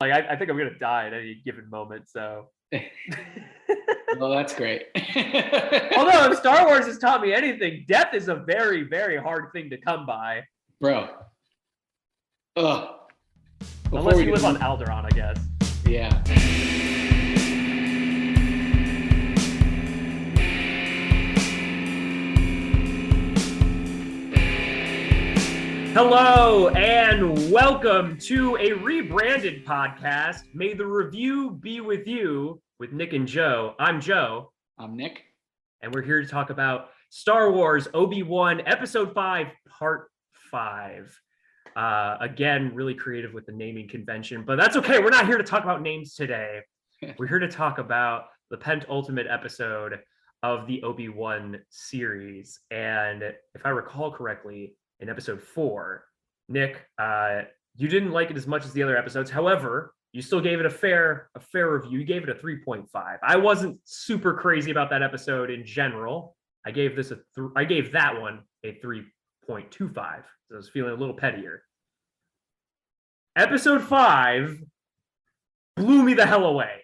Like, I think I'm going to die at any given moment, so. Well, that's great. Although, if Star Wars has taught me anything, death is a very, very hard thing to come by. Bro. Ugh. Unless you live on Alderaan, I guess. Yeah. Hello and welcome to a rebranded podcast. May the review be with you, with Nick and Joe. I'm Joe. I'm Nick. And we're here to talk about Star Wars Obi Wan Episode 5, Part 5. Again, really creative with the naming convention, but that's okay. We're not here to talk about names today. We're here to talk about the penultimate episode of the Obi Wan series. And if I recall correctly, in episode 4, Nick, you didn't like it as much as the other episodes. However, you still gave it a fair review. You gave it a 3.5. I wasn't super crazy about that episode in general. I gave that one a 3.25. So I was feeling a little pettier. Episode 5 blew me the hell away.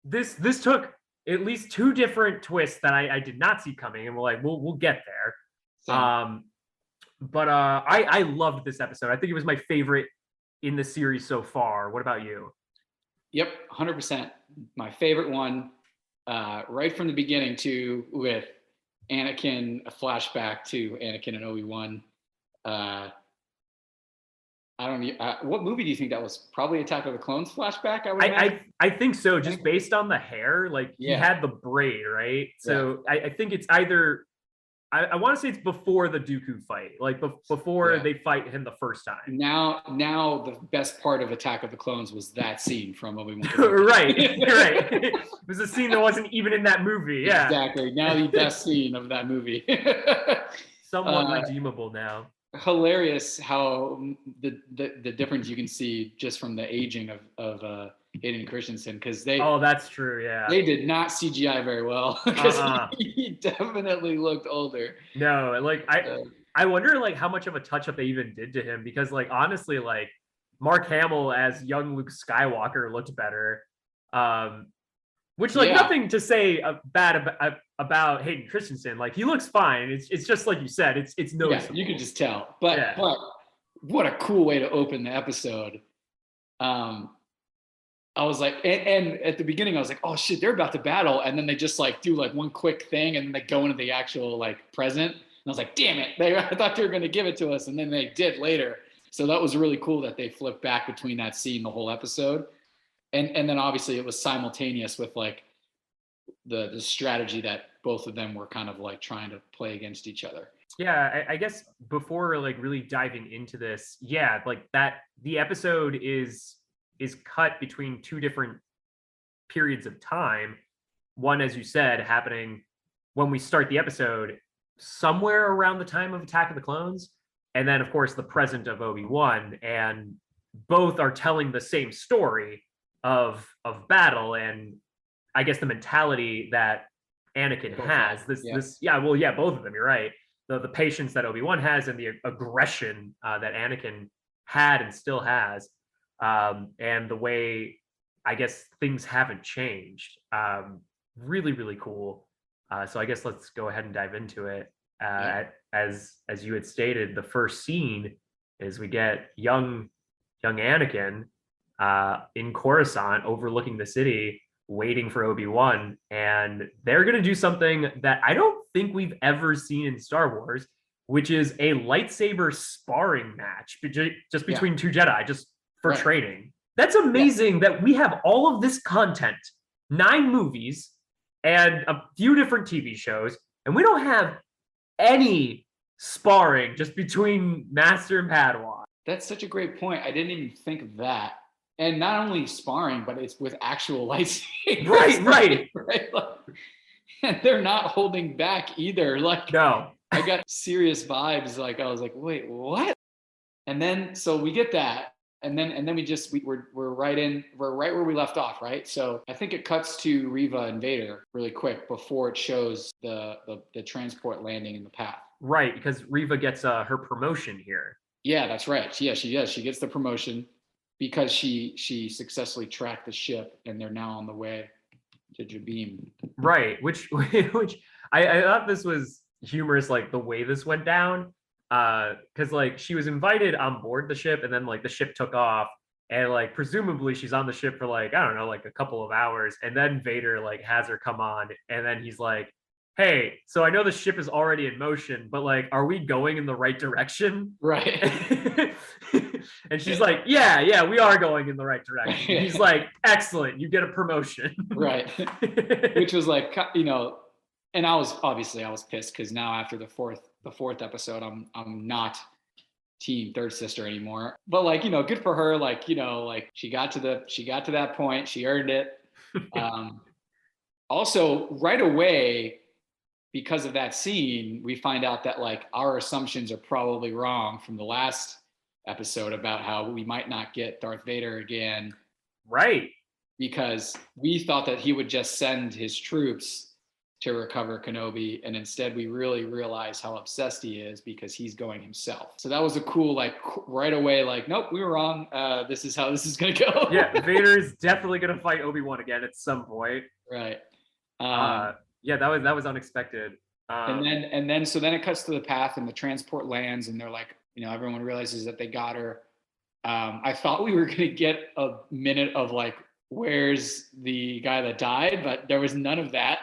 This took at least 2 different twists that I did not see coming, and we'll get there. Same. But I loved this episode. I think it was my favorite in the series so far. What about you? Yep, 100%. My favorite one, right from the beginning too, with Anakin, a flashback to Anakin and Obi-Wan. What movie do you think that was? Probably Attack of the Clones flashback, I think so, just based on the hair. Like, he had the braid, right? So yeah. I think it's either... I want to say it's before the Dooku fight, like before they fight him the first time. Now the best part of Attack of the Clones was that scene from Obi Wan. Right. It was a scene that wasn't even in that movie. Yeah, exactly. Now the best scene of that movie. Somewhat redeemable now. Hilarious how the difference you can see just from the aging of Hayden Christensen, because that's true, yeah, they did not CGI very well, because he definitely looked older. No, like I wonder like how much of a touch up they even did to him, because like honestly, like Mark Hamill as young Luke Skywalker looked better, which like nothing to say bad about Hayden Christensen. Like, he looks fine. It's just like you said, it's noticeable. You could just tell. But what a cool way to open the episode. I was like, and at the beginning I was like, oh shit, they're about to battle, and then they just like do like one quick thing, and then they go into the actual like present, and I was like, damn it, I thought they were going to give it to us, and then they did later. So that was really cool that they flipped back between that scene the whole episode, and then obviously it was simultaneous with like the strategy that both of them were kind of like trying to play against each other. Yeah, I guess before like really diving into this, like that the episode is cut between 2 different periods of time. One, as you said, happening when we start the episode somewhere around the time of Attack of the Clones, and then of course the present of Obi-Wan, and both are telling the same story of battle, and I guess the mentality that Anakin has. Both of them, you're right. The patience that Obi-Wan has, and the aggression that Anakin had and still has. And the way, I guess, things haven't changed. Really, really cool. So I guess let's go ahead and dive into it. As you had stated, the first scene is we get young Anakin in Coruscant, overlooking the city, waiting for Obi-Wan, and they're going to do something that I don't think we've ever seen in Star Wars, which is a lightsaber sparring match just between 2 Jedi, just for training. That's amazing that we have all of this content, 9 movies and a few different TV shows, and we don't have any sparring just between Master and Padawan. That's such a great point. I didn't even think of that. And not only sparring, but it's with actual lightsabers. Right. Like, and they're not holding back either. Like, no. I got serious vibes. Like, I was like, wait, what? And then, so we get that. And then we're right where we left off, right? So I think it cuts to Reva and Vader really quick before it shows the transport landing in the path. Right, because Reva gets her promotion here. Yeah, that's right. Yeah, she does. She gets the promotion. because she successfully tracked the ship, and they're now on the way to Jabim. Right, which I thought this was humorous, like the way this went down. Because like she was invited on board the ship, and then like the ship took off, and like presumably she's on the ship for like, I don't know, like a couple of hours, and then Vader like has her come on, and then he's like, hey, so I know the ship is already in motion, but like, are we going in the right direction? Right. And she's like, yeah, we are going in the right direction. He's like, excellent, you get a promotion. Right. Which was like, you know, and I was pissed because now after the fourth episode, I'm not team third sister anymore. But like, you know, good for her. Like, you know, like she got to that point. She earned it. Also, right away, because of that scene, we find out that like our assumptions are probably wrong from the last episode about how we might not get Darth Vader again. Right. Because we thought that he would just send his troops to recover Kenobi, and instead we really realize how obsessed he is because he's going himself. So that was a cool, like right away, like, nope, we were wrong. This is how this is gonna go. Yeah, Vader is definitely gonna fight Obi Wan again at some point. Right. Yeah, that was unexpected. And then so then it cuts to the path, and the transport lands, and they're like, you know, everyone realizes that they got her. I thought we were gonna get a minute of like, where's the guy that died, but there was none of that.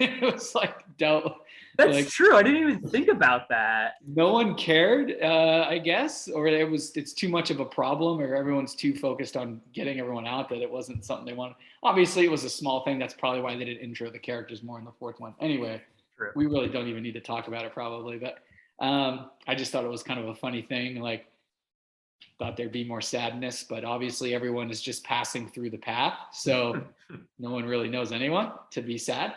It was like, that's like, true. I didn't even think about that. No one cared, I guess, or it's too much of a problem, or everyone's too focused on getting everyone out that it wasn't something they wanted. Obviously it was a small thing. That's probably why they didn't intro the characters more in the fourth one. Anyway, true. We really don't even need to talk about it probably, but I just thought it was kind of a funny thing. Like, thought there'd be more sadness, but obviously everyone is just passing through the path, so no one really knows anyone to be sad.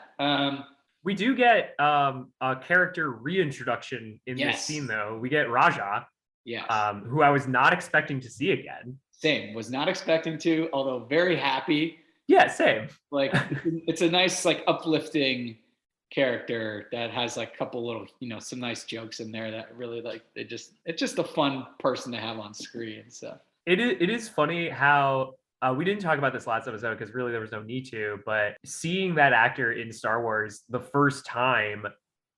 We do get a character reintroduction in this scene, though. We get Raja, who I was not expecting to see again. Same, was not expecting to, although very happy. Yeah, same. Like, it's a nice, like, uplifting character that has like a couple little, you know, some nice jokes in there that really like, it's just a fun person to have on screen. So it is funny how we didn't talk about this last episode because really there was no need to, but seeing that actor in Star Wars the first time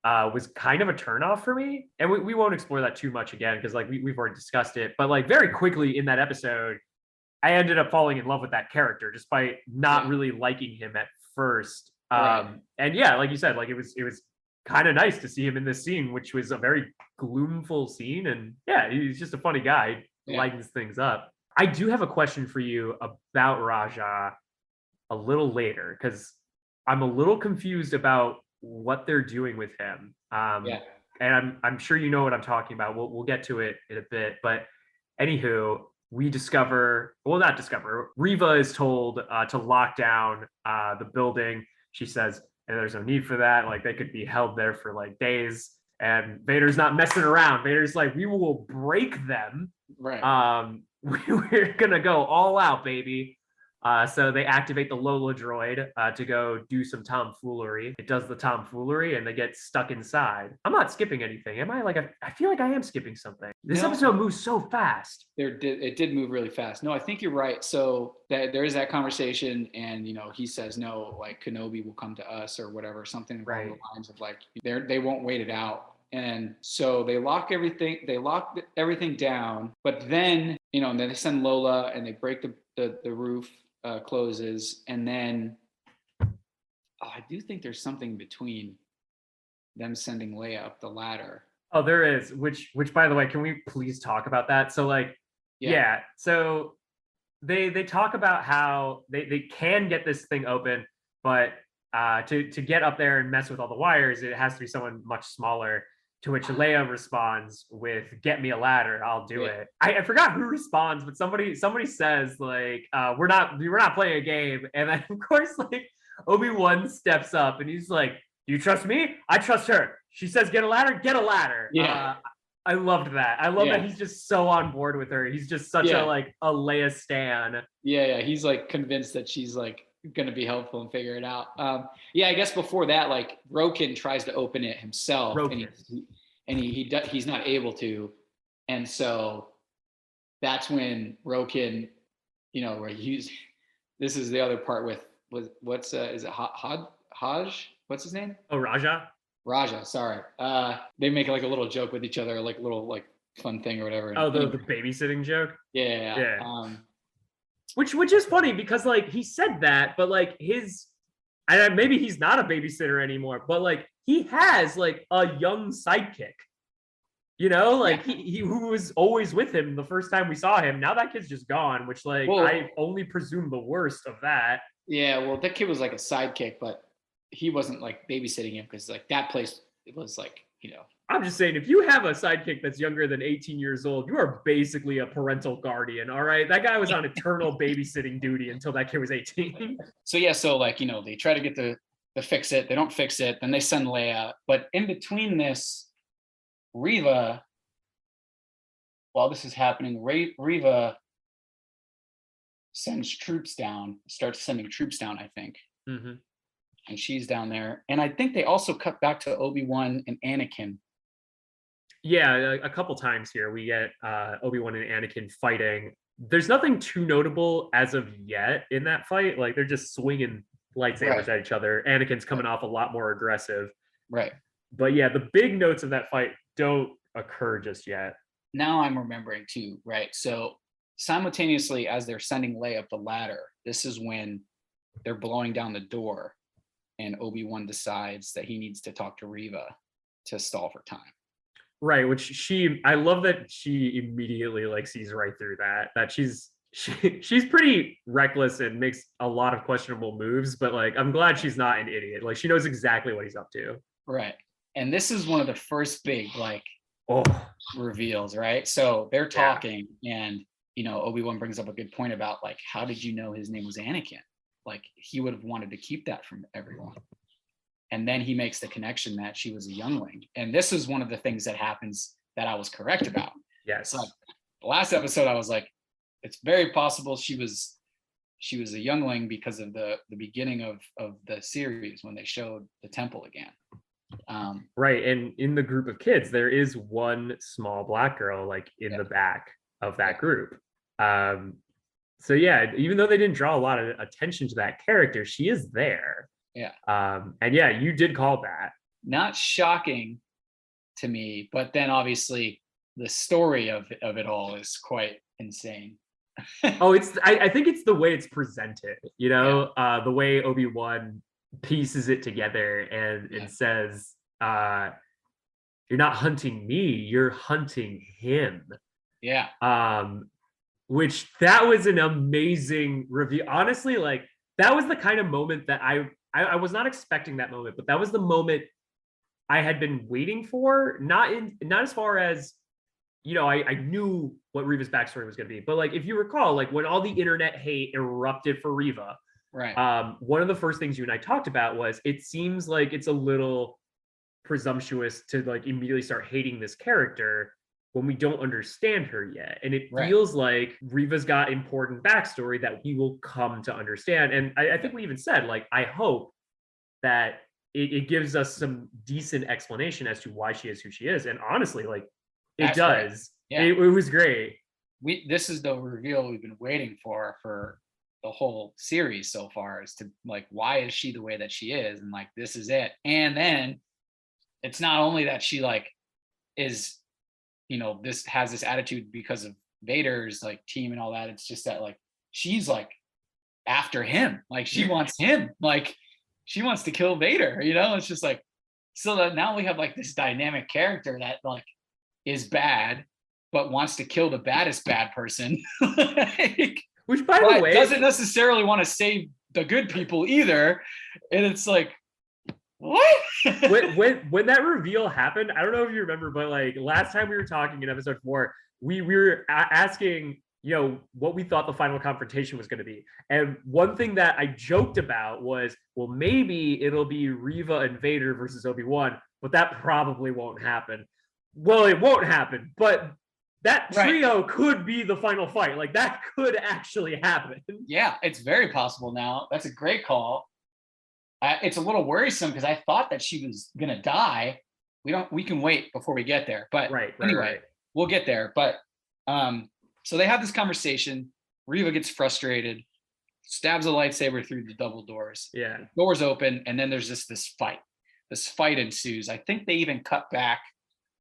was kind of a turnoff for me. And we won't explore that too much again because like we've already discussed it, but like very quickly in that episode I ended up falling in love with that character despite not really liking him at first. And yeah, like you said, like it was kind of nice to see him in this scene, which was a very gloomful scene. And yeah, he's just a funny guy, lightens things up. I do have a question for you about Raja a little later, because I'm a little confused about what they're doing with him. And I'm sure you know what I'm talking about. We'll get to it in a bit. But anywho, we not discover, Reva is told to lock down the building. She says, and there's no need for that. Like, they could be held there for like days. And Vader's not messing around. Vader's like, we will break them. Right. We're gonna go all out, baby. So they activate the Lola droid to go do some tomfoolery. It does the tomfoolery and they get stuck inside. I'm not skipping anything, am I? Like, I feel like I am skipping something. This episode moves so fast. It did move really fast. No, I think you're right. So there is that conversation, and you know, he says no, like Kenobi will come to us or whatever, something along the lines of like they won't wait it out. And so they lock everything down, but then, you know, and then they send Lola and they break the roof closes. And then I do think there's something between them sending Leia up the ladder. Oh, there is, which by the way, can we please talk about that? So like, so they talk about how they can get this thing open, but to get up there and mess with all the wires, it has to be someone much smaller. To which Leia responds with, "Get me a ladder, I'll do it." I forgot who responds, but somebody says like, "We're not playing a game." And then of course like Obi Wan steps up and he's like, "Do you trust me? I trust her. She says get a ladder, get a ladder." Yeah. I loved that. I love that he's just so on board with her. He's just such a Leia stan. Yeah. He's like convinced that she's like going to be helpful and figure it out. I guess before that, like Roken tries to open it himself, and he's not able to, and so that's when Roken where this is the other part with what's is it Haj? What's his name? Oh, Raja. Raja. Sorry. They make like a little joke with each other, like a little like fun thing or whatever. Oh, the Anyway, babysitting joke. yeah. Yeah. Which is funny because like he said that, but like maybe he's not a babysitter anymore, but like he has like a young sidekick. Like he who was always with him the first time we saw him. Now that kid's just gone, which like I only presume the worst of that. Yeah, well, that kid was like a sidekick, but he wasn't like babysitting him because like that place, it was like, I'm just saying, if you have a sidekick that's younger than 18 years old, you are basically a parental guardian. All right, that guy was on eternal babysitting duty until that kid was 18. So yeah, so like they try to get the fix it, they don't fix it, then they send Leia, but in between this, Reva, while this is happening, Reva starts sending troops down, I think. Mm-hmm. And she's down there. And I think they also cut back to Obi Wan and Anakin. Yeah, a couple times here we get Obi Wan and Anakin fighting. There's nothing too notable as of yet in that fight. Like they're just swinging lightsabers at each other. Anakin's coming off a lot more aggressive. Right. But yeah, the big notes of that fight don't occur just yet. Now I'm remembering too, right? So simultaneously as they're sending Leia up the ladder, this is when they're blowing down the door and Obi-Wan decides that he needs to talk to Reva to stall for time. Right, which I love that she immediately like sees right through that she's pretty reckless and makes a lot of questionable moves, but like I'm glad she's not an idiot. Like she knows exactly what he's up to. Right. And this is one of the first big reveals, right? So they're talking and Obi-Wan brings up a good point about like, how did you know his name was Anakin? Like he would have wanted to keep that from everyone. And then he makes the connection that she was a youngling. And this is one of the things that happens that I was correct about. Yes. So the last episode, I was like, it's very possible she was a youngling because of the beginning of the series when they showed the temple again. Right. And in the group of kids, there is one small black girl like in the back of that group. So yeah, even though they didn't draw a lot of attention to that character, she is there. Yeah. And yeah, you did call that. Not shocking to me, but then obviously the story of it all is quite insane. I think it's the way it's presented, the way Obi-Wan pieces it together and says, you're not hunting me, you're hunting him. Yeah. Which that was an amazing review. Honestly, like that was the kind of moment that I was not expecting that moment, but that was the moment I had been waiting for. Not as far as, I knew what Reva's backstory was going to be, but like if you recall, like when all the internet hate erupted for Reva, right? One of the first things you and I talked about was it seems like it's a little presumptuous to like immediately start hating this character when we don't understand her yet. And it feels like Reva's got important backstory that we will come to understand. And I think we even said, like, I hope that it gives us some decent explanation as to why she is who she is. And honestly, like, it does. Yeah. It was great. This is the reveal we've been waiting for the whole series so far, is to like, why is she the way that she is? And like, this is it. And then it's not only that she like is, this has this attitude because of Vader's like team and all that. It's just that like, she's like after him, like she wants him, like she wants to kill Vader, it's just like, so that now we have like this dynamic character that like is bad, but wants to kill the baddest bad person. Like, which by the way, doesn't necessarily want to save the good people either. And it's like, what? when that reveal happened, I don't know if you remember, but like last time we were talking in episode 4, we were asking, what we thought the final confrontation was going to be. And one thing that I joked about was, well, maybe it'll be Reva and Vader versus Obi-Wan, but that probably won't happen. Well, it won't happen, but that trio could be the final fight. Like that could actually happen. Yeah, it's very possible now. That's a great call. It's a little worrisome because I thought that she was gonna die. We can wait before we get there. But anyway, we'll get there. But so they have this conversation. Reva gets frustrated, stabs a lightsaber through the double doors. Yeah. Doors open, and then there's this fight. This fight ensues. I think they even cut back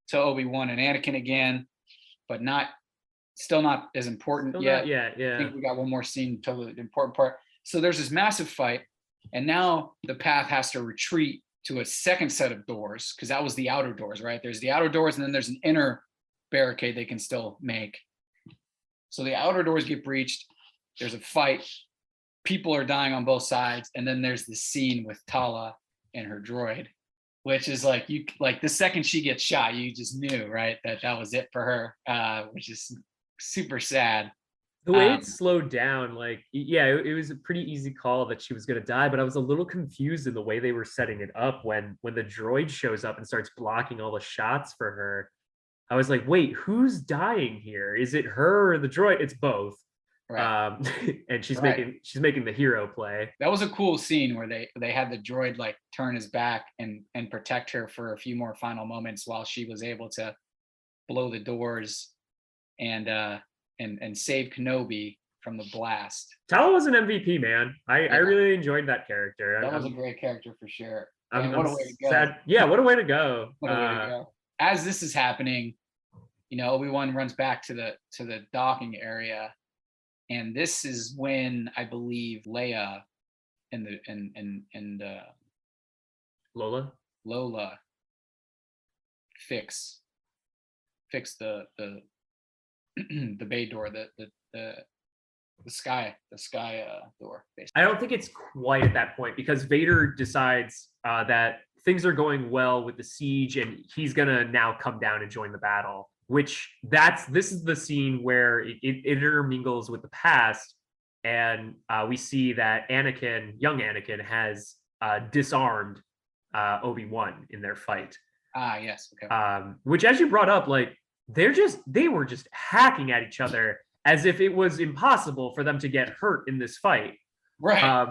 to Obi-Wan and Anakin again, but still not as important yet. I think we got one more scene, totally important part. So there's this massive fight, and now the path has to retreat to a second set of doors, because that was the outer doors, right? There's the outer doors, and then there's an inner barricade they can still make. So the outer doors get breached. There's a fight. People are dying on both sides, and then there's the scene with Tala and her droid, which is like the second she gets shot, you just knew, right, that was it for her, which is super sad. The way it slowed down, like, yeah, it was a pretty easy call that she was going to die, but I was a little confused in the way they were setting it up when the droid shows up and starts blocking all the shots for her. I was like, wait, who's dying here? Is it her or the droid? It's both. Right. And she's making the hero play. That was a cool scene where they had the droid like turn his back and protect her for a few more final moments while she was able to blow the doors and save Kenobi from the blast. Tala was an MVP, man. I really enjoyed that character. That was a great character for sure. What a way to go. Sad. Yeah, what a way to go. What a way to go. As this is happening, Obi-Wan runs back to the docking area. And this is when I believe Leia and Lola fix the the bay door, the sky door. Basically. I don't think it's quite at that point, because Vader decides that things are going well with the siege, and he's gonna now come down and join the battle. This is the scene where it intermingles with the past, and we see that young Anakin, has disarmed Obi Wan in their fight. Yes. Okay. Which, as you brought up, like they were just hacking at each other as if it was impossible for them to get hurt in this fight. Right.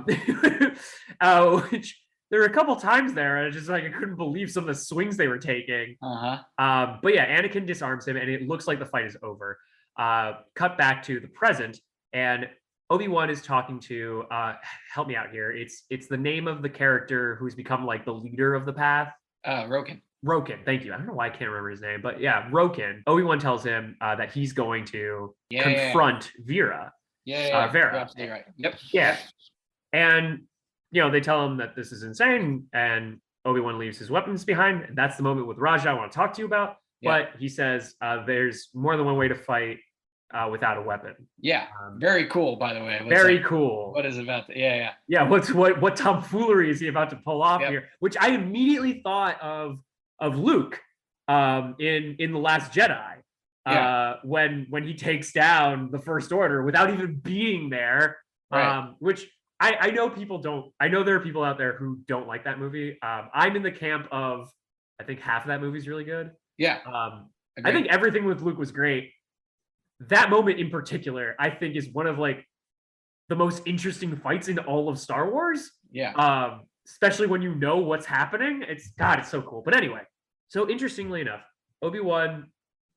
Which there were a couple times there, I just I couldn't believe some of the swings they were taking. But yeah, Anakin disarms him, and it looks like the fight is over. Cut back to the present, and Obi-Wan is talking to help me out here. It's the name of the character who's become like the leader of the path. Roken, thank you. I don't know why I can't remember his name, but yeah, Roken. Obi-Wan tells him that he's going to confront Vera. Vera. You're absolutely right. Yep. Yeah. And they tell him that this is insane, and Obi-Wan leaves his weapons behind. And that's the moment with Raja I want to talk to you about. Yeah. But he says there's more than one way to fight without a weapon. Yeah. Very cool, by the way. Very cool. What is about that? Yeah. Yeah. What tomfoolery is he about to pull off here? Which I immediately thought of Luke in The Last Jedi. When he takes down the First Order without even being there. Right. Which I know there are people out there who don't like that movie. I'm in the camp of, I think half of that movie is really good. Yeah. I think everything with Luke was great. That moment in particular, I think, is one of like the most interesting fights in all of Star Wars. Yeah. Especially when you know what's happening. It's so cool. But anyway, so interestingly enough, Obi-Wan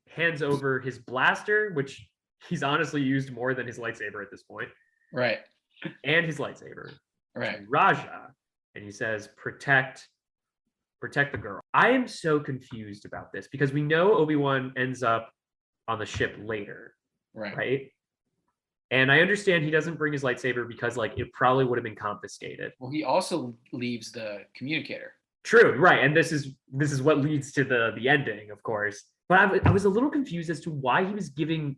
hands over his blaster, which he's honestly used more than his lightsaber at this point. Right. And his lightsaber. Right. To Raja. And he says, protect the girl. I am so confused about this, because we know Obi-Wan ends up on the ship later. Right? And I understand he doesn't bring his lightsaber because like it probably would have been confiscated. Well, he also leaves the communicator. True, right. And this is what leads to the ending, of course. But I was a little confused as to why he was giving.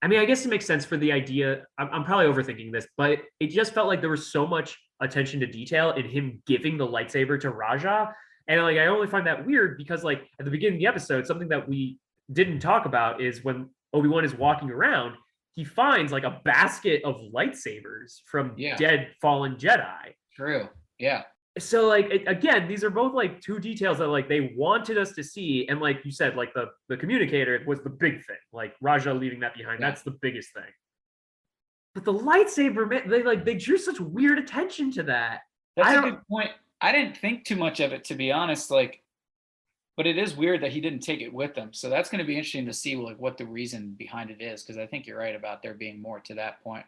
I mean, I guess it makes sense for the idea. I'm probably overthinking this, but it just felt like there was so much attention to detail in him giving the lightsaber to Raja. And like I only find that weird because like at the beginning of the episode, something that we didn't talk about is when Obi-Wan is walking around, he finds like a basket of lightsabers from dead fallen Jedi. True. Yeah. So like again, these are both like two details that like they wanted us to see, and like you said, like the communicator was the big thing. Like Raja leaving that behind, that's the biggest thing. But the lightsaber, they drew such weird attention to that. That's a good point. I didn't think too much of it, to be honest. Like, But it is weird that he didn't take it with him. So that's going to be interesting to see like what the reason behind it is, because I think you're right about there being more to that part.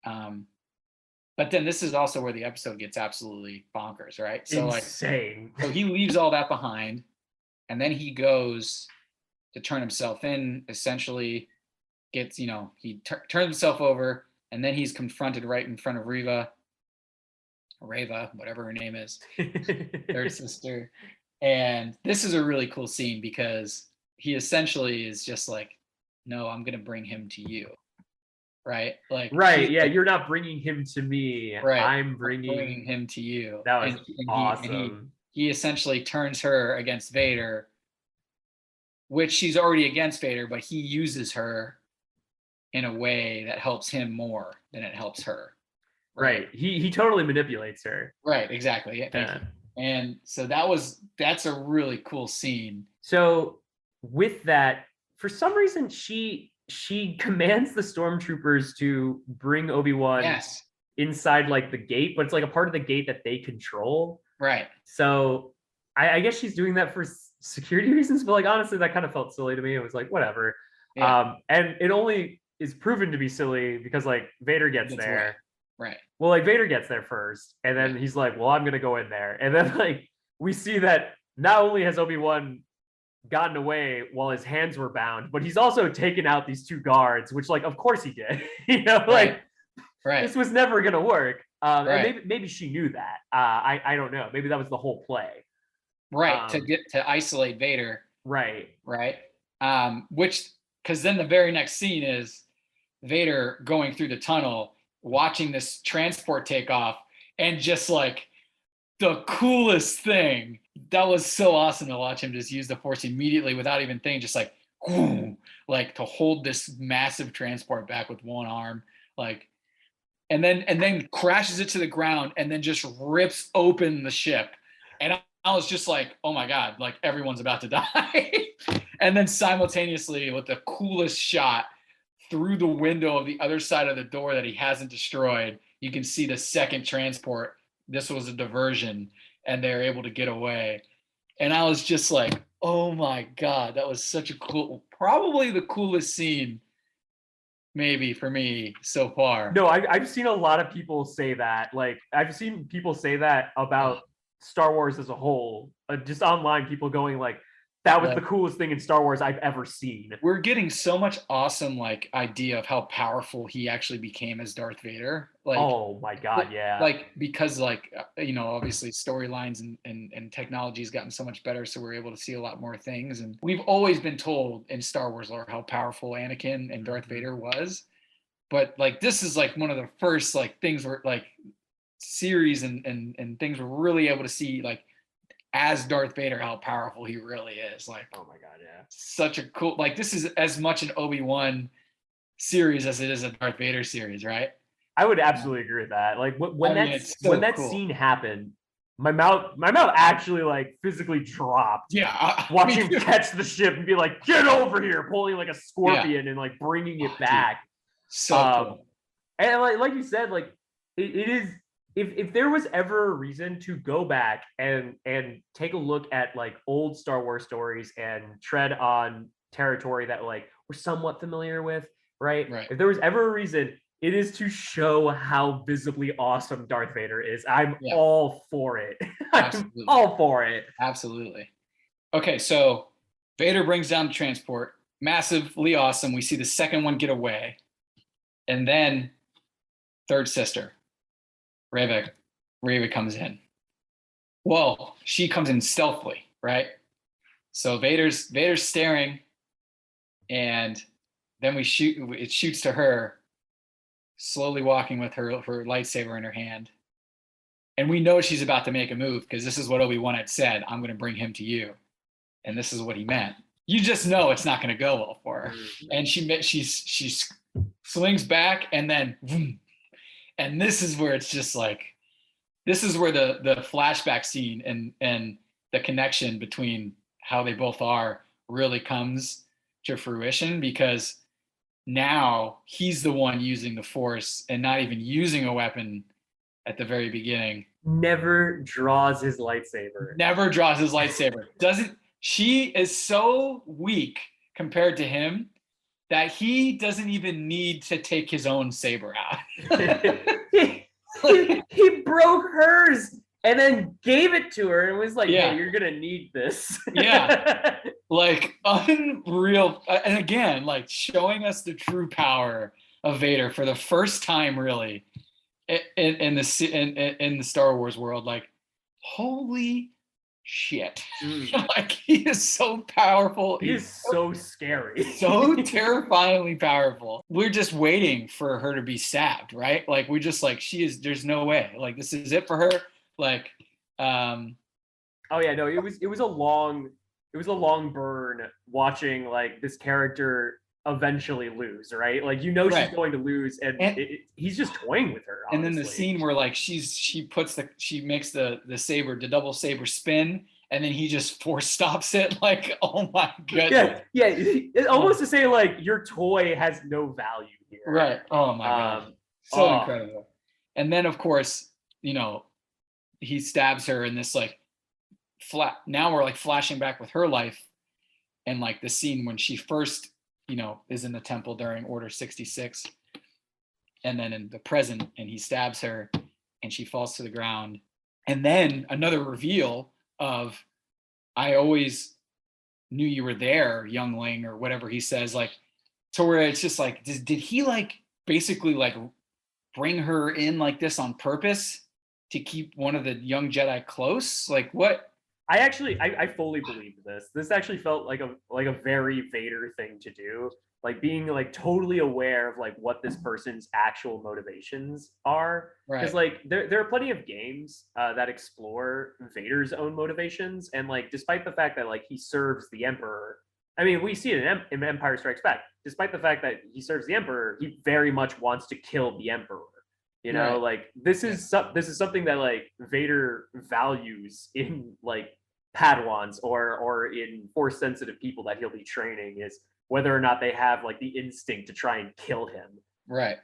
But then this is also where the episode gets absolutely bonkers, right? So Insane. so he leaves all that behind, and then he goes to turn himself in, essentially gets, he turns himself over, and then he's confronted right in front of Reva, whatever her name is, third sister. And this is a really cool scene because he essentially is just like, no, I'm going to bring him to you. Right? Like, right. Yeah. You're not bringing him to me. Right. I'm bringing him to you. That was and awesome. He essentially turns her against Vader, which she's already against Vader, but he uses her in a way that helps him more than it helps her. Right. He totally manipulates her. Right. Exactly. Yeah, thank you. And so that's a really cool scene. So with that, for some reason, she commands the stormtroopers to bring Obi Wan inside like the gate, but it's like a part of the gate that they control. Right. So I guess she's doing that for security reasons, but like honestly, that kind of felt silly to me. It was like whatever. Yeah. And it only is proven to be silly because like Vader gets there. Right. Well, like Vader gets there first, and then he's like, "Well, I'm gonna go in there," and then like we see that not only has Obi-Wan gotten away while his hands were bound, but he's also taken out these two guards, which like of course he did. Like this was never gonna work. And maybe she knew that. I don't know. Maybe that was the whole play. Right, to isolate Vader. Right. Which, because then the very next scene is Vader going through the tunnel, watching this transport take off, and just like the coolest thing. That was so awesome to watch him just use the Force immediately without even thinking, just like, whoo, like to hold this massive transport back with one arm, like, and then crashes it to the ground and then just rips open the ship. And I was just like, oh my God, like everyone's about to die. And then simultaneously with the coolest shot through the window of the other side of the door that he hasn't destroyed, you can see the second transport. This was a diversion and they're able to get away. And I was just like, oh my God, that was such a cool, probably the coolest scene maybe for me so far. No, I've seen a lot of people say that. Like I've seen people say that about Star Wars as a whole. Just online, people going like, that was the coolest thing in Star Wars I've ever seen. We're getting so much awesome like idea of how powerful he actually became as Darth Vader. Like, oh my God, yeah. Like because like obviously storylines and technology has gotten so much better, so we're able to see a lot more things. And we've always been told in Star Wars lore how powerful Anakin and Darth Vader was. But like this is like one of the first like things where like series and things we're really able to see like as Darth Vader how powerful he really is. Like, oh my God, yeah, such a cool, like this is as much an Obi Wan series as it is a Darth Vader series, right? I would absolutely agree with that. Like when that scene happened, my mouth actually like physically dropped. Yeah, watching him catch the ship and be like, "Get over here!" pulling like a scorpion and like bringing it back. Dude. So cool. And like you said, like it is. If there was ever a reason to go back and take a look at like old Star Wars stories and tread on territory that like we're somewhat familiar with, right? If there was ever a reason, it is to show how visibly awesome Darth Vader is. I'm all for it. I'm all for it. Absolutely. Okay, so Vader brings down the transport. Massively awesome. We see the second one get away. And then third sister, Reva comes in. Well, she comes in stealthily, right? So Vader's staring, and then it shoots to her, slowly walking with her lightsaber in her hand. And we know she's about to make a move because this is what Obi-Wan had said, I'm going to bring him to you. And this is what he meant. You just know it's not going to go well for her. And she swings back and then boom. And this is where it's just like, this is where the flashback scene and the connection between how they both are really comes to fruition, because now he's the one using the Force and not even using a weapon at the very beginning. never draws his lightsaber. Never draws his lightsaber. She is so weak compared to him that he doesn't even need to take his own saber out. he broke hers and then gave it to her and was like, Yeah. hey, you're gonna need this. Yeah. Like unreal. And again, like showing us the true power of Vader for the first time, really, in the Star Wars world. Like, holy shit. Like, he is so powerful. He is so scary. So terrifyingly powerful. We're just waiting for her to be stabbed, right? Like, we just like, there's no way. Like, this is it for her. Like, oh yeah, no, it was a long burn watching like this character eventually lose, right? Like, you know, she's going to lose, and he's just toying with her, honestly. And then the scene where like she makes the saber, the double saber spin, and then he just force stops it. Like, oh my goodness. Yeah. It's almost to say like your toy has no value here. Right. Oh my god. So incredible. And then of course, you know, he stabs her in this like now we're like flashing back with her life, and like the scene when she first, you know, is in the temple during Order 66, and then in the present, and he stabs her and she falls to the ground. And then another reveal of, I always knew you were there, youngling, or whatever he says, like, to where it's just like, did he like basically like bring her in like this on purpose to keep one of the young Jedi close? Like, what? I fully believed this. This actually felt like a very Vader thing to do, like being like totally aware of like what this person's actual motivations are. Because like there are plenty of games that explore Vader's own motivations, and like despite the fact that like he serves the Emperor, I mean, we see it in Empire Strikes Back. Despite the fact that he serves the Emperor, he very much wants to kill the Emperor. You know, like this is something that like Vader values in like Padawans or in Force sensitive people that he'll be training, is whether or not they have like the instinct to try and kill him. Right.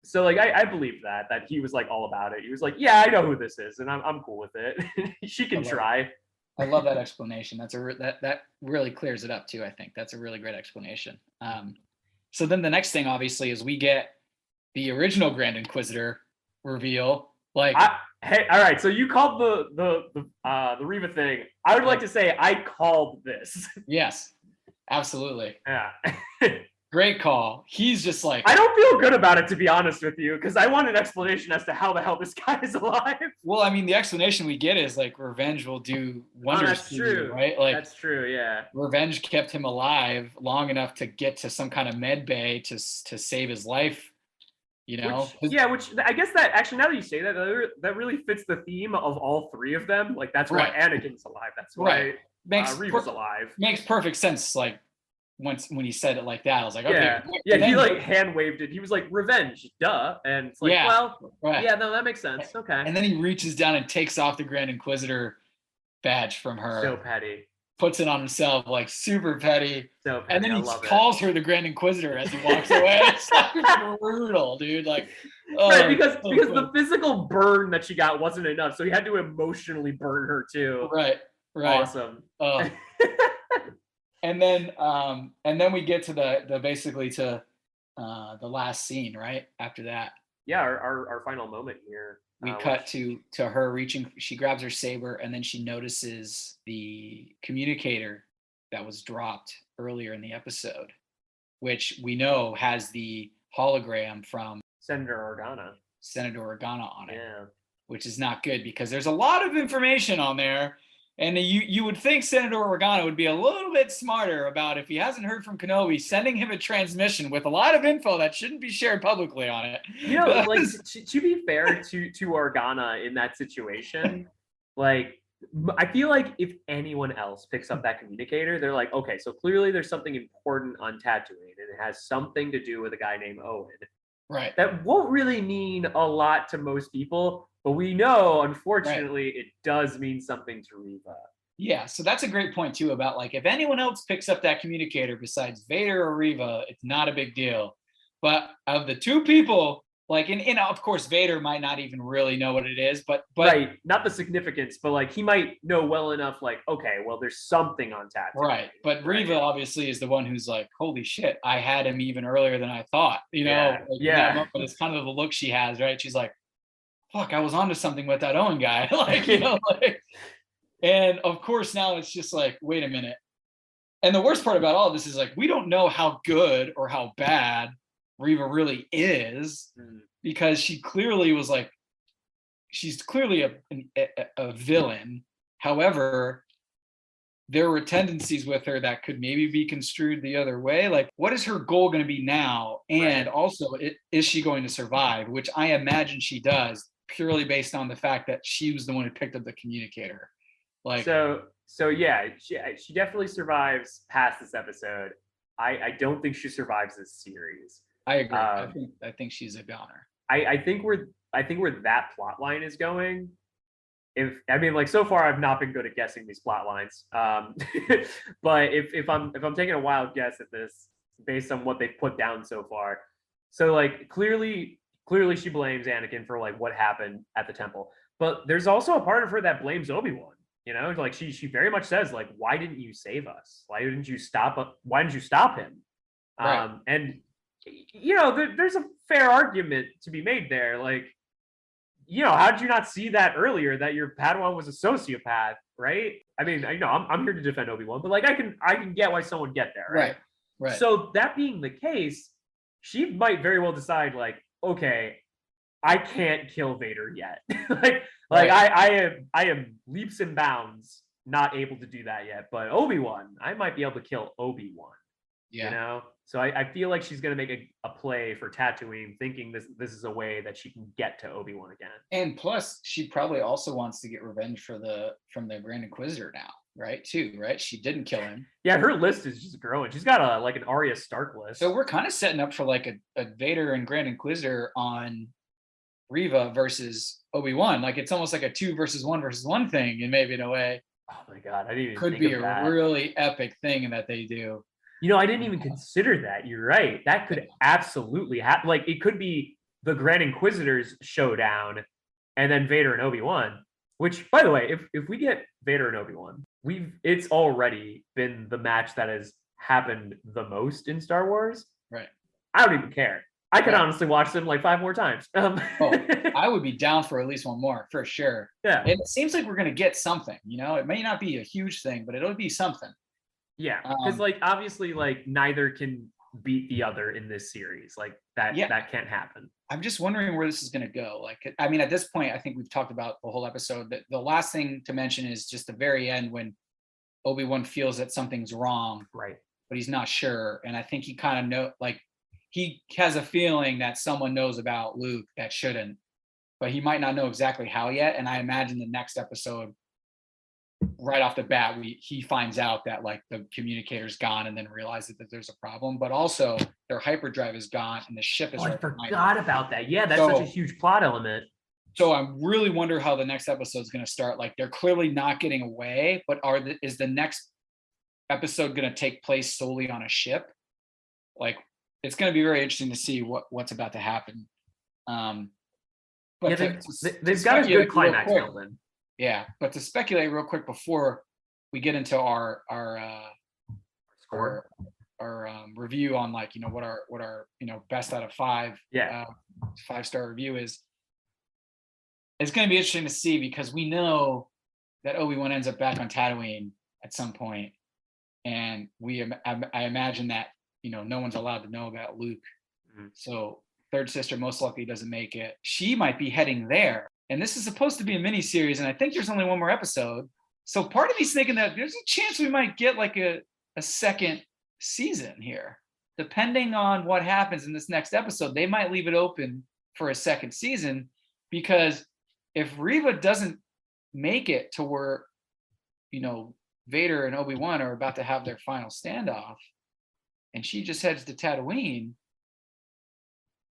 So like I believe that he was like all about it. He was like, yeah, I know who this is, and I'm cool with it. She can try. I love that explanation. That really clears it up too. I think that's a really great explanation. So then the next thing, obviously, is we get the original Grand Inquisitor reveal. Like, hey, all right. So you called the Reva thing. I would like to say I called this. Yes, absolutely. Yeah. Great call. He's just like, I don't feel good about it, to be honest with you, because I want an explanation as to how the hell this guy is alive. Well, I mean, the explanation we get is like revenge will do wonders. That's true, right? Like, that's true. Yeah. Revenge kept him alive long enough to get to some kind of med bay to save his life. You know? Which I guess that actually, now that you say that, that really fits the theme of all three of them. Like, that's why Anakin's alive. That's why Reva's alive. Makes perfect sense. Like, when he said it like that, I was like, okay. Yeah, he like hand waved it. He was like, revenge, duh. And it's like, no, that makes sense. Okay. And then he reaches down and takes off the Grand Inquisitor badge from her. So petty. Puts it on himself, like super petty. So petty. And then he calls her the Grand Inquisitor as he walks away. It's like brutal, dude. Like, because the physical burn that she got wasn't enough, so he had to emotionally burn her too. Right. Awesome. And then we get to the last scene, right? After that. Yeah, our final moment here. We cut to her reaching, she grabs her saber, and then she notices the communicator that was dropped earlier in the episode, which we know has the hologram from Senator Organa on it. Yeah. Which is not good, because there's a lot of information on there. And you would think Senator Organa would be a little bit smarter about, if he hasn't heard from Kenobi, sending him a transmission with a lot of info that shouldn't be shared publicly on it. You know, like, to be fair to Organa in that situation, like, I feel like if anyone else picks up that communicator, they're like, okay, so clearly there's something important on Tatooine, and it has something to do with a guy named Owen. Right. That won't really mean a lot to most people, but we know, unfortunately, it does mean something to Reva. Yeah, so that's a great point too, about like, if anyone else picks up that communicator besides Vader or Reva, it's not a big deal. But of the two people, Like, and of course, Vader might not even really know what it is, but right, not the significance, but like he might know well enough. Like, okay, well, there's something on Tatooine. right. But Reva obviously is the one who's like, holy shit, I had him even earlier than I thought. You know, like in that moment, it's kind of the look she has, right? She's like, fuck, I was onto something with that Owen guy. Like, you know, like, and of course now it's just like, wait a minute. And the worst part about all of this is like, we don't know how good or how bad Reva really is, because she clearly was like, she's clearly a villain. However, there were tendencies with her that could maybe be construed the other way. Like, what is her goal going to be now? And also, is she going to survive? Which I imagine she does, purely based on the fact that she was the one who picked up the communicator. Like, so yeah, she definitely survives past this episode. I don't think she survives this series. I agree. I think she's a goner. I think where that plot line is going, like so far I've not been good at guessing these plot lines. But if I'm taking a wild guess at this based on what they've put down so far, so like clearly she blames Anakin for like what happened at the temple, but there's also a part of her that blames Obi Wan. You know, like she very much says like, why didn't you save us? Why didn't you stop him? Right. And you know, there's a fair argument to be made there. Like, you know, how did you not see that earlier that your Padawan was a sociopath, right? I mean, I know I'm here to defend Obi-Wan, but like I can get why someone get there, right? Right. So that being the case, she might very well decide like, okay, I can't kill Vader yet. I am leaps and bounds not able to do that yet. But Obi-Wan, I might be able to kill Obi-Wan. Yeah. You know? So I feel like she's going to make a play for Tatooine, thinking this is a way that she can get to Obi-Wan again. And plus, she probably also wants to get revenge from the Grand Inquisitor now, right? Too, right? She didn't kill him. Yeah, her list is just growing. She's got an Arya Stark list. So we're kind of setting up for like a Vader and Grand Inquisitor on Reva versus Obi-Wan. Like it's almost like a 2 versus 1 thing, and maybe in a way. Oh my god, I didn't even could think be of a that. really epic thing that they do. You know, I didn't even consider that. You're right. That could absolutely happen. Like, it could be the Grand Inquisitors showdown and then Vader and Obi-Wan, which, by the way, if we get Vader and Obi-Wan, it's already been the match that has happened the most in Star Wars. Right. I don't even care. I could honestly watch them like 5 more times. I would be down for at least one more, for sure. Yeah. And it seems like we're going to get something, you know? It may not be a huge thing, but it'll be something. Yeah, because like obviously like neither can beat the other in this series. Like that can't happen. I'm just wondering where this is going to go. Like, I mean, at this point, I think we've talked about the whole episode. That the last thing to mention is just the very end when Obi-Wan feels that something's wrong, right? But he's not sure, and I think he kind of he has a feeling that someone knows about Luke that shouldn't, but he might not know exactly how yet. And I imagine the next episode, right off the bat, he finds out that like the communicator's gone, and then realizes that there's a problem, but also their hyperdrive is gone and the ship is. I forgot about that. Yeah, that's such a huge plot element. So I really wonder how the next episode is going to start. Like they're clearly not getting away, but is the next episode going to take place solely on a ship? Like it's going to be very interesting to see what's about to happen. But yeah, they've got a good climax building. Yeah, but to speculate real quick before we get into our score, our review on like what our best out of 5 5-star review is, it's going to be interesting to see, because we know that Obi-Wan ends up back on Tatooine at some point, and I imagine that no one's allowed to know about Luke. Mm-hmm. So third sister most likely doesn't make it. She might be heading there. And this is supposed to be a mini series, and I think there's only one more episode. So part of me's thinking that there's a chance we might get like a second season here. Depending on what happens in this next episode, they might leave it open for a second season, because if Reva doesn't make it to where, Vader and Obi-Wan are about to have their final standoff, and she just heads to Tatooine,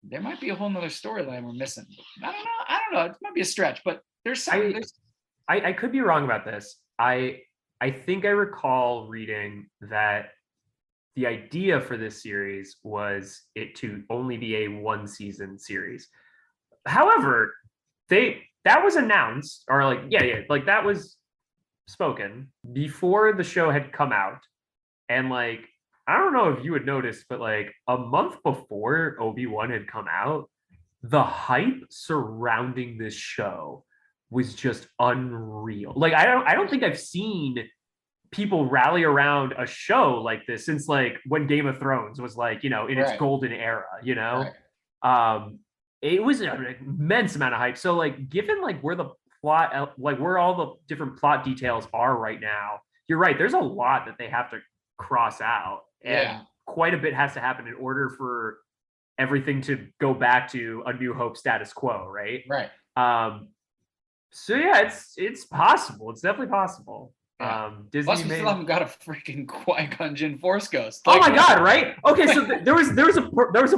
there might be a whole nother storyline we're missing. I don't know. It might be a stretch, but there's something. I could be wrong about this. I think I recall reading that the idea for this series was it to only be a 1-season series. However, that was announced, or like, yeah, like that was spoken before the show had come out. And like, I don't know if you had noticed, but like a month before Obi Wan had come out, the hype surrounding this show was just unreal. Like, I don't think I've seen people rally around a show like this since like when Game of Thrones was like, you know, in its Right. golden era, you know? Right. It was an immense amount of hype. So like given like where the plot, like where all the different plot details are right now, you're right. There's a lot that they have to cross out, and Yeah. quite a bit has to happen in order for everything to go back to A New Hope status quo, right? Right. So yeah, it's possible. It's definitely possible. Yeah. Disney Plus, we made. still haven't got a freaking Qui-Gon Jinn Force Ghost. Oh my god! Right? Okay, so there was a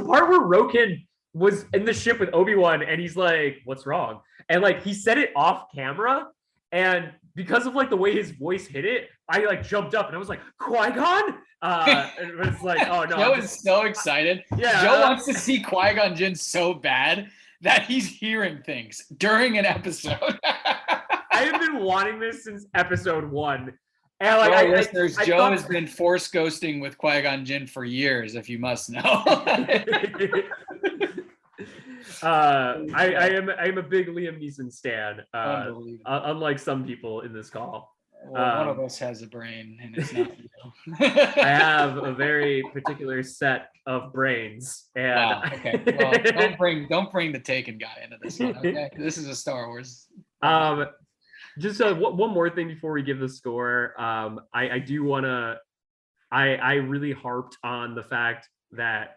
part where Roken was in the ship with Obi Wan, and he's like, "What's wrong?" And like he said it off camera, and because of like the way his voice hit it, I like jumped up and I was like, Qui-Gon. It was like, oh no! Joe is so excited. Yeah, Joe wants to see Qui-Gon Jinn so bad that he's hearing things during an episode. I have been wanting this since episode 1. And like, Well, listeners, I Joe thought... has been force ghosting with Qui-Gon Jinn for years, if you must know. I am a big Liam Neeson stan. Unlike some people in this call. Well, one of us has a brain, and it's not you. I have a very particular set of brains, and wow, okay. Well, don't bring the Taken guy into this one. Okay, this is a Star Wars. Just one more thing before we give the score. I do want to. I really harped on the fact that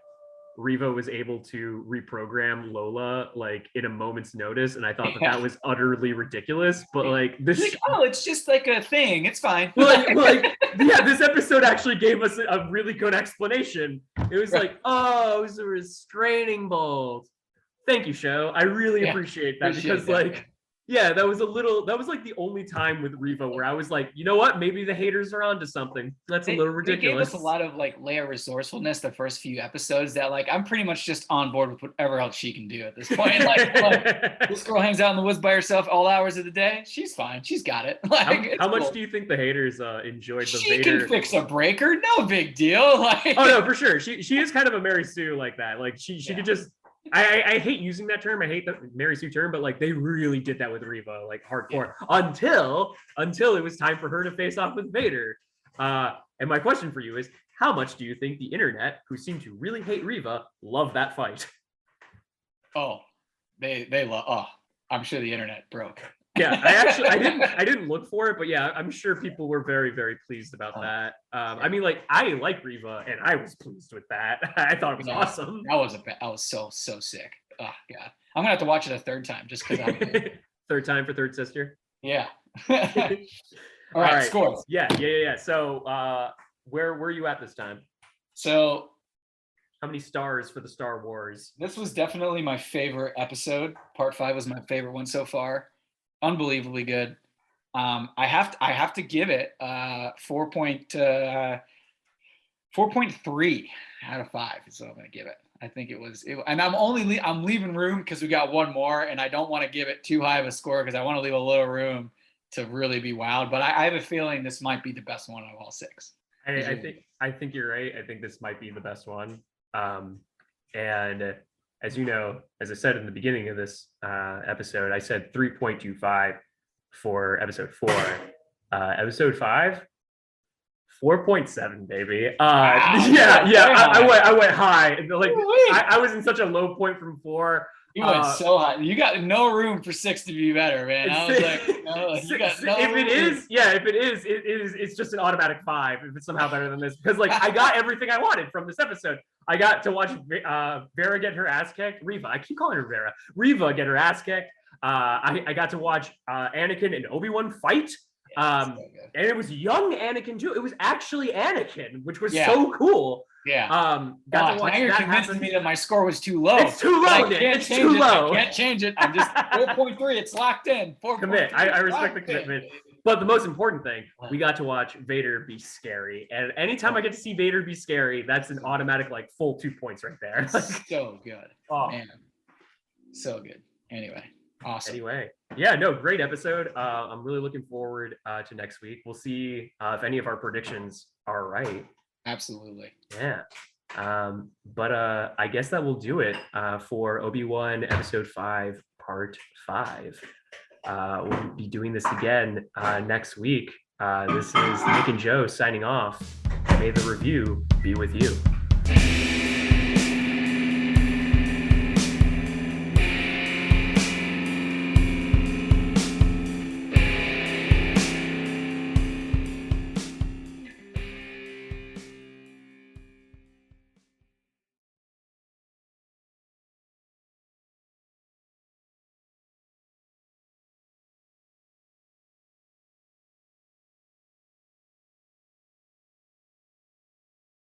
Reva was able to reprogram Lola like in a moment's notice, and I thought that was utterly ridiculous. But like this, like, oh, it's just like a thing. It's fine. Yeah, this episode actually gave us a really good explanation. It was like, oh, it was a restraining bolt. Thank you, show. I really appreciate that because like. Yeah, that was like the only time with Reva where I was like, you know what? Maybe the haters are onto something. That's a little ridiculous. They gave us a lot of like Leia resourcefulness the first few episodes that like I'm pretty much just on board with whatever else she can do at this point. Like this girl hangs out in the woods by herself all hours of the day. She's fine. She's got it. Like how much do you think the haters enjoyed the Vader? She can fix a breaker, no big deal. Like oh no, for sure. She is kind of a Mary Sue like that. Like she could just I hate using that term. I hate the Mary Sue term, but like they really did that with Reva, like hardcore, until it was time for her to face off with Vader. And my question for you is, how much do you think the internet, who seem to really hate Reva, love that fight? Oh, they love. Oh, I'm sure the internet broke. Yeah, I didn't look for it, but yeah, I'm sure people were very, very pleased about that. I mean, like I like Reva, and I was pleased with that. I thought it was awesome. That was so sick. Oh god, I'm gonna have to watch it a third time just because. Third time for third sister. Yeah. All right, scores. Yeah. So, where were you at this time? So, how many stars for the Star Wars? This was definitely my favorite episode. Part 5 was my favorite one so far. Unbelievably good. I have to give it 4.3 out of 5 is what I'm going to give it. I think and I'm leaving room because we got one more, and I don't want to give it too high of a score because I want to leave a little room to really be wowed. But I have a feeling this might be the best one of all 6. I think you're right. I think this might be the best one. And as you know, as I said in the beginning of this episode, I said 3.25 for episode 4. Episode 5, 4.7, baby. Wow. Yeah. I went high. Like I was in such a low point from 4. You went so high. You got no room for 6 to be better, man. I was like, no, you got no room. If it is, it's just an automatic 5 if it's somehow better than this. Because like I got everything I wanted from this episode. I got to watch Vera get her ass kicked. Reva, I keep calling her Vera. Reva get her ass kicked. I got to watch Anakin and Obi Wan fight. And it was young Anakin too. It was actually Anakin, which was so cool. Yeah. Got to watch now you're convincing me that my score was too low. It's too low. It's too low. I can't change it. I'm just 4.3. It's locked in. 4.3. Commit. I respect the commitment. But the most important thing, we got to watch Vader be scary. And anytime I get to see Vader be scary, that's an automatic like full 2 points right there. So good. Oh man. So good. Anyway, awesome. Anyway, yeah, no, great episode. I'm really looking forward to next week. We'll see if any of our predictions are right. Absolutely. Yeah. But I guess that will do it for Obi Wan Episode 5, Part 5. We'll be doing this again next week. This is Nick and Joe signing off. May the review be with you.